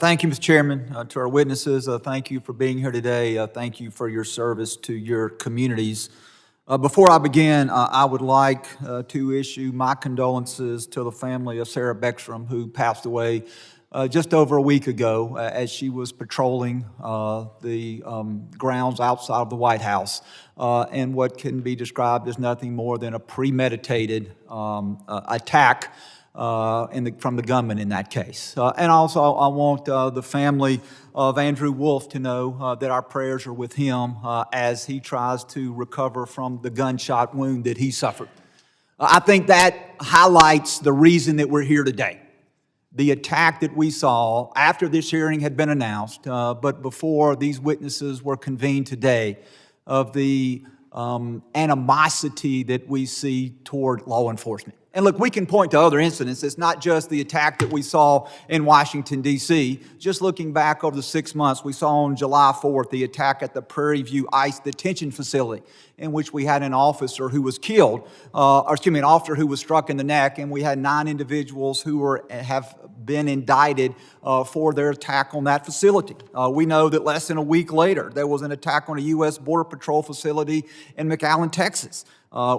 Thank you, Mr. Chairman. To our witnesses, thank you for being here today. Thank you for your service to your communities. Before I begin, I would like to issue my condolences to the family of Sarah Beckstrom, who passed away just over a week ago as she was patrolling the grounds outside of the White House and what can be described as nothing more than a premeditated attack from the gunman in that case. And also, I want the family of Andrew Wolf to know that our prayers are with him as he tries to recover from the gunshot wound that he suffered. I think that highlights the reason that we're here today. The attack that we saw after this hearing had been announced, but before these witnesses were convened today, of the animosity that we see toward law enforcement. And look, we can point to other incidents. It's not just the attack that we saw in Washington, D.C. Just looking back over the 6 months, we saw on July 4th the attack at the Prairie View ICE detention facility, in which we had an officer who was killed, an officer who was struck in the neck, and we had 9 individuals who have been indicted for their attack on that facility. We know that less than a week later, there was an attack on a U.S. Border Patrol facility in McAllen, Texas.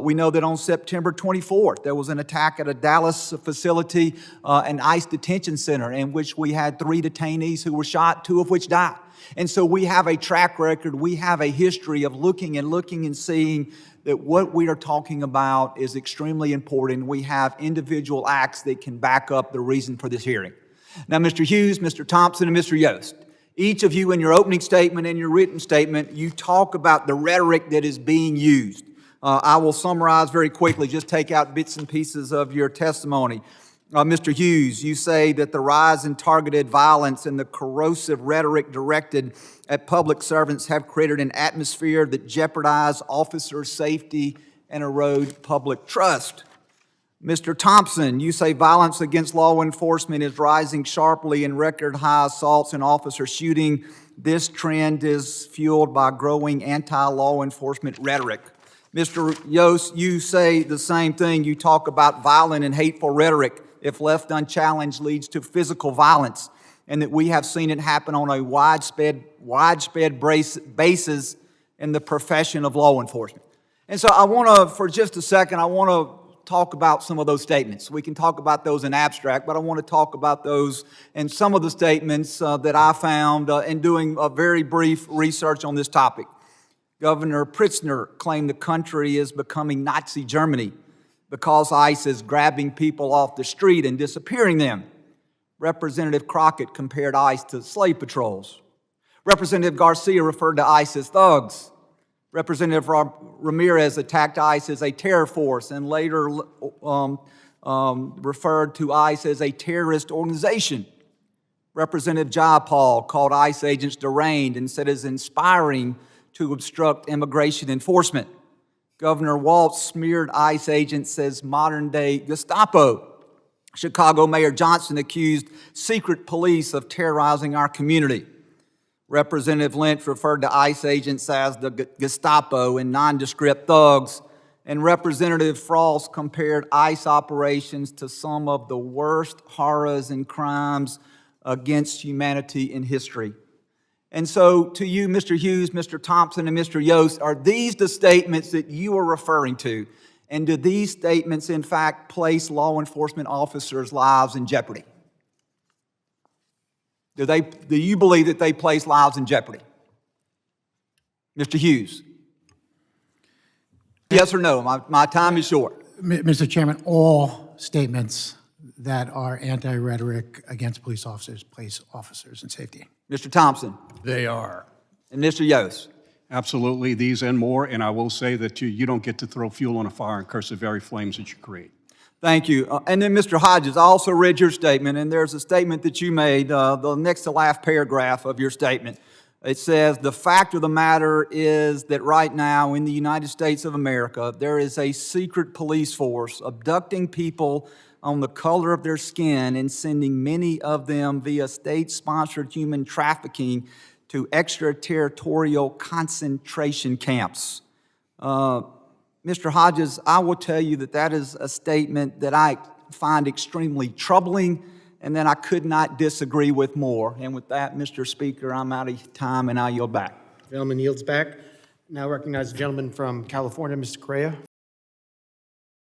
We know that on September 24th, there was an attack at a Dallas facility, an ICE detention center, in which we had 3 detainees who were shot, 2 of which died. And so we have a track record, we have a history of looking and seeing that what we are talking about is extremely important. We have individual acts that can back up the reason for this hearing. Now, Mr. Hughes, Mr. Thompson, and Mr. Yost, each of you in your opening statement and your written statement, you talk about the rhetoric that is being used. I will summarize very quickly, just take out bits and pieces of your testimony. Mr. Hughes, you say that the rise in targeted violence and the corrosive rhetoric directed at public servants have created an atmosphere that jeopardize officer safety and erode public trust. Mr. Thompson, you say violence against law enforcement is rising sharply in record high assaults and officer shooting. This trend is fueled by growing anti-law enforcement rhetoric. Mr. Yost, you say the same thing. You talk about violent and hateful rhetoric, if left unchallenged, leads to physical violence, and that we have seen it happen on a widespread basis in the profession of law enforcement. And so I want to, for just a second, I want to talk about some of those statements. We can talk about those in abstract, but I want to talk about those and some of the statements that I found in doing a very brief research on this topic. Governor Pritzker claimed the country is becoming Nazi Germany because ICE is grabbing people off the street and disappearing them. Representative Crockett compared ICE to slave patrols. Representative Garcia referred to ICE as thugs. Representative Ramirez attacked ICE as a terror force and later referred to ICE as a terrorist organization. Representative Jayapal called ICE agents deranged and said it is inspiring to obstruct immigration enforcement. Governor Walz smeared ICE agents as modern-day Gestapo. Chicago Mayor Johnson accused secret police of terrorizing our community. Representative Lynch referred to ICE agents as the Gestapo and nondescript thugs. And Representative Frost compared ICE operations to some of the worst horrors and crimes against humanity in history. And so to you, Mr. Hughes, Mr. Thompson, and Mr. Yost, are these the statements that you are referring to? And do these statements, in fact, place law enforcement officers' lives in jeopardy? Do you believe that they place lives in jeopardy? Mr. Hughes? Yes or no? My time is short. Mr. Chairman, all statements that are anti-rhetoric against police officers place officers in safety. Mr. Thompson? They are. And Mr. Yost? Absolutely, these and more, and I will say that you don't get to throw fuel on a fire and curse the very flames that you create. Thank you. And then, Mr. Hodges, I also read your statement, and there's a statement that you made, the next to last paragraph of your statement. It says, the fact of the matter is that right now in the United States of America, there is a secret police force abducting people on the color of their skin and sending many of them via state-sponsored human trafficking to extraterritorial concentration camps. Mr. Hodges, I will tell you that that is a statement that I find extremely troubling and then I could not disagree with more. And with that, Mr. Speaker, I'm out of time, and I yield back. Gentleman yields back. Now recognize the gentleman from California, Mr. Correa.